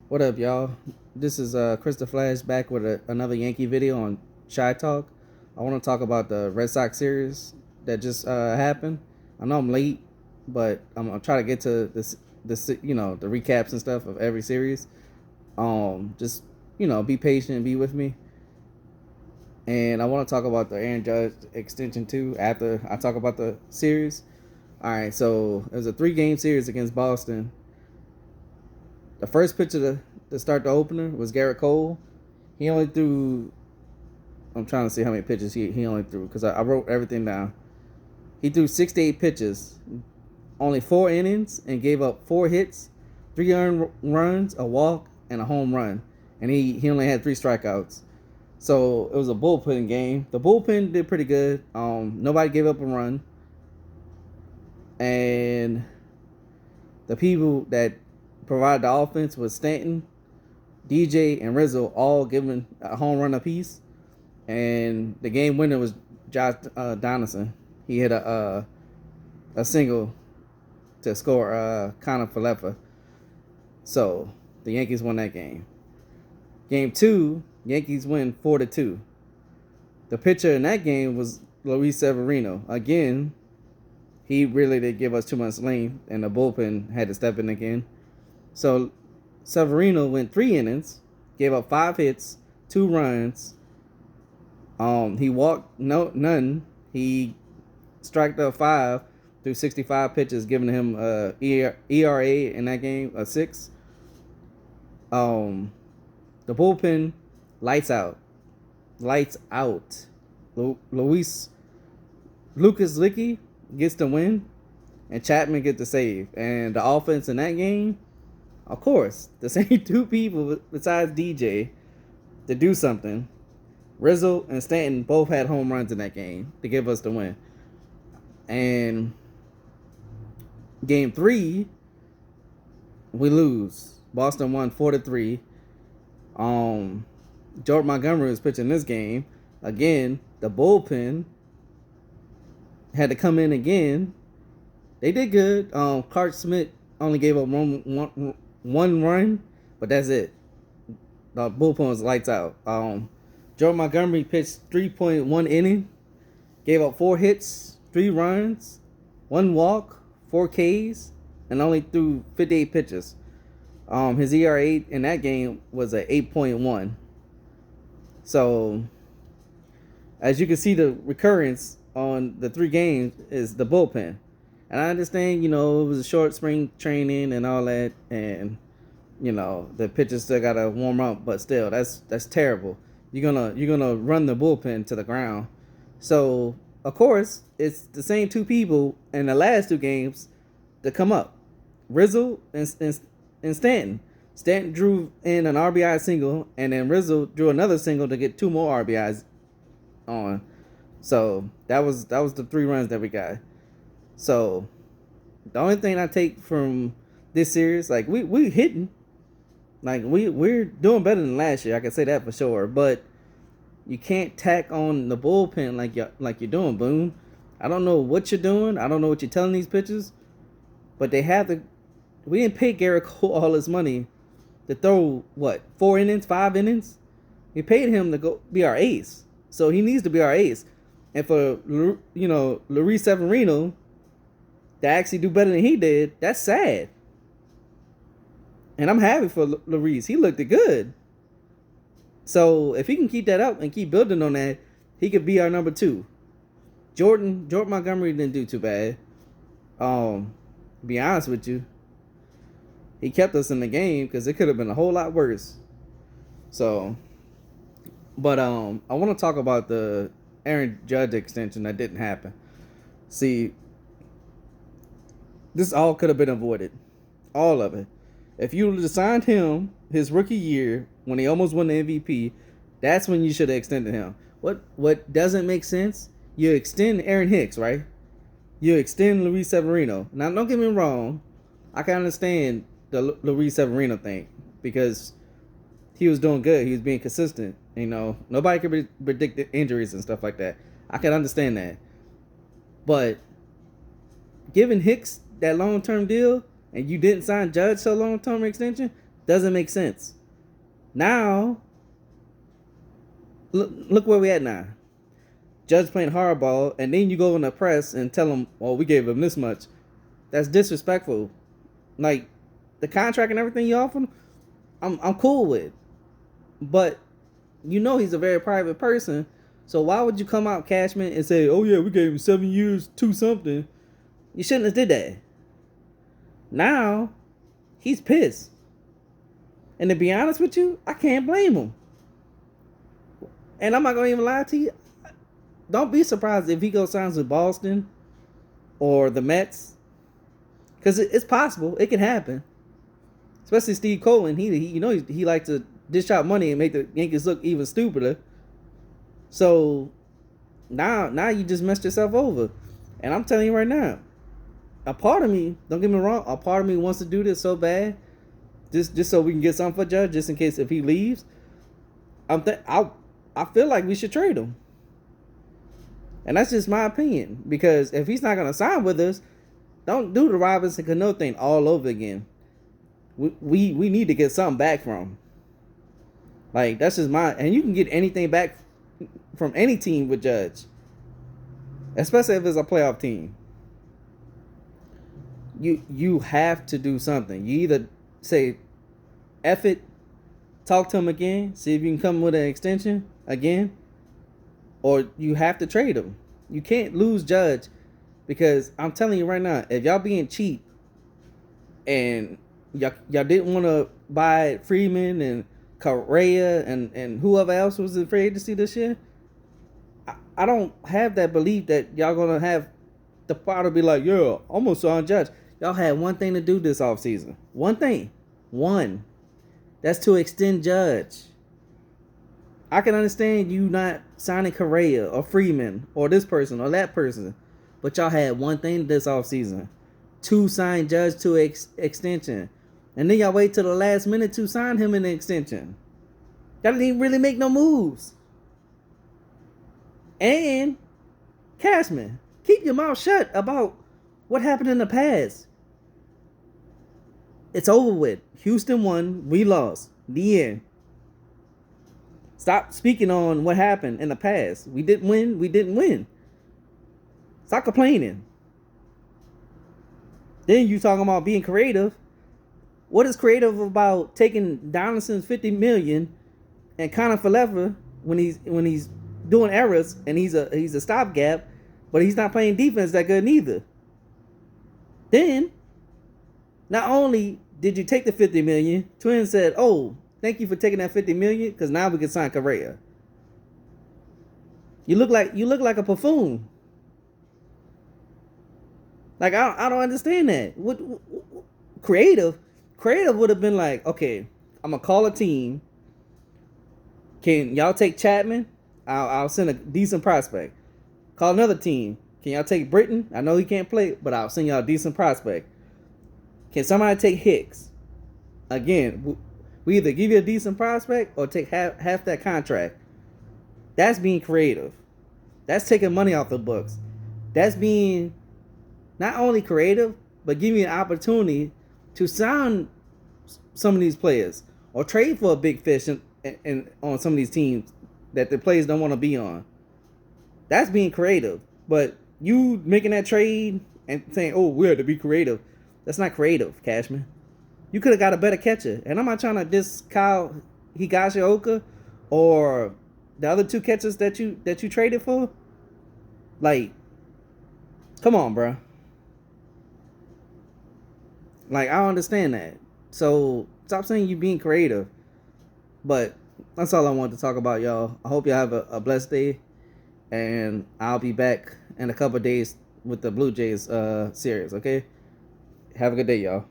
What up, y'all? This is Krista Flash back with another Yankee video on Shy Talk. I want to talk about the Red Sox series that just happened. I know I'm late, but I'm trying to get to this, the recaps and stuff of every series. Just be patient, be with me, and I want to talk about the Aaron Judge extension too after I talk about the series. All right, so it was a 3-game series against Boston. The first pitch to start the opener was Garrett Cole. He only threw. I'm trying to see how many pitches he only threw because I wrote everything down. He threw 68 pitches, only 4 innings, and gave up 4 hits, 3 earned runs, a walk, and a home run. And he only had 3 strikeouts. So it was a bullpen game. The bullpen did pretty good. Nobody gave up a run, and the people that provided the offense was Stanton, DJ, and Rizzo, all giving a home run apiece. And the game winner was Josh Donaldson. He hit a single to score Connor Falefa. So the Yankees won that game. Game 2, Yankees win 4-2. The pitcher in that game was Luis Severino. Again, he really did give us too much length, and the bullpen had to step in again. So Severino went 3 innings, gave up 5 hits, 2 runs. He walked none. He struck out 5 through 65 pitches, giving him ERA in that game a 6. The bullpen lights out. Lucas Licky gets the win, and Chapman gets the save. And the offense in that game, of course, the same 2 people besides DJ to do something. Rizzo and Stanton both had home runs in that game to give us the win. And game 3, we lose. Boston won 4-3. Jordan Montgomery was pitching this game. Again, the bullpen had to come in again. They did good. Clark Smith only gave up one run, but that's it. The bullpen was lights out. Jordan Montgomery pitched 3.1 inning, gave up 4 hits, 3 runs, 1 walk, 4 Ks, and only threw 58 pitches. His ERA in that game was a 8.1. So, as you can see, the recurrence on the 3 games is the bullpen. And I understand, it was a short spring training and all that, and the pitchers still gotta warm up, but still, that's terrible. You're gonna run the bullpen to the ground. So of course it's the same 2 people in the last 2 games to come up. Rizzo and Stanton. Stanton drew in an RBI single, and then Rizzo drew another single to get 2 more RBIs on. So that was the 3 runs that we got. So the only thing I take from this series, like we hitting, like we're doing better than last year. I can say that for sure. But you can't tack on the bullpen like you're doing, Boone. I don't know what you're doing. I don't know what you're telling these pitchers, but they have to. We didn't pay Garrett Cole all his money to throw 4 innings, 5 innings. We paid him to go be our ace, so he needs to be our ace. And for Luis Severino to actually do better than he did, that's sad. And I'm happy for Luis. He looked good. So if he can keep that up and keep building on that, he could be our number 2. Jordan Montgomery didn't do too bad. To be honest with you, he kept us in the game because it could have been a whole lot worse. So, but I want to talk about the Aaron Judge extension that didn't happen. See, this all could have been avoided. All of it. If you would have signed him his rookie year when he almost won the MVP, that's when you should have extended him. What doesn't make sense? You extend Aaron Hicks, right? You extend Luis Severino. Now, don't get me wrong. I can understand the Luis Severino thing because he was doing good. He was being consistent. Nobody could predict the injuries and stuff like that. I can understand that. But giving Hicks that long-term deal and you didn't sign Judge to a long-term extension, Doesn't make sense. Now, look where we at now. Judge playing hardball, and then you go in the press and tell them, "Oh, we gave him this much." That's disrespectful. Like the contract and everything you offer, I'm cool with, but you know he's a very private person. So why would you come out, Cashman, and say, "Oh yeah, we gave him 7 years, 2 something"? You shouldn't have did that. Now, he's pissed. And to be honest with you, I can't blame him. And I'm not going to even lie to you. Don't be surprised if he goes signs with Boston or the Mets. Because it's possible. It can happen. Especially Steve Cohen. He likes to dish out money and make the Yankees look even stupider. So now you just messed yourself over. And I'm telling you right now, a part of me, don't get me wrong, a part of me wants to do this so bad, just so we can get something for Judge, just in case if he leaves. I feel like we should trade him. And that's just my opinion. Because if he's not going to sign with us, don't do the Robinson Cano thing all over again. We need to get something back from him. Like, that's just and you can get anything back from any team with Judge. Especially if it's a playoff team. You have to do something. You either say, F it, talk to him again, see if you can come with an extension again, or you have to trade him. You can't lose Judge, because I'm telling you right now, if y'all being cheap and y'all didn't want to buy Freeman and Correa and whoever else was afraid to see this year, I don't have that belief that y'all gonna have the power to be like, yeah, I'm gonna sign Judge. Y'all had one thing to do this offseason. One thing. One. That's to extend Judge. I can understand you not signing Correa or Freeman or this person or that person, but y'all had one thing this offseason. To sign Judge to extension. And then y'all wait till the last minute to sign him in the extension. Y'all didn't even really make no moves. And Cashman, keep your mouth shut about what happened in the past. It's over with. Houston won. We lost. The end. Stop speaking on what happened in the past. We didn't win. We didn't win. Stop complaining. Then you talking about being creative. What is creative about taking Donaldson's $50 million and Connor Forever when he's doing errors and he's a stopgap, but he's not playing defense that good neither? Then, not only did you take the $50 million, Twins said, "Oh, thank you for taking that $50 million, because now we can sign Correa." You look like a buffoon. Like I don't understand that. What creative would have been like, okay, I'm gonna call a team. Can y'all take Chapman? I'll send a decent prospect. Call another team. Can y'all take Britton? I know he can't play, but I'll send y'all a decent prospect. Can somebody take Hicks? Again, we either give you a decent prospect or take half that contract. That's being creative. That's taking money off the books. That's being not only creative, but giving you an opportunity to sign some of these players or trade for a big fish and on some of these teams that the players don't want to be on. That's being creative. But you making that trade and saying, "Oh, we have to be creative," that's not creative, Cashman. You could have got a better catcher. And I'm not trying to diss Kyle Higashioka or the other 2 catchers that you traded for. Like, come on, bro. Like, I don't understand that. So stop saying you being creative. But that's all I wanted to talk about, y'all. I hope y'all have a blessed day. And I'll be back in a couple of days with the Blue Jays series, okay? Have a good day, y'all.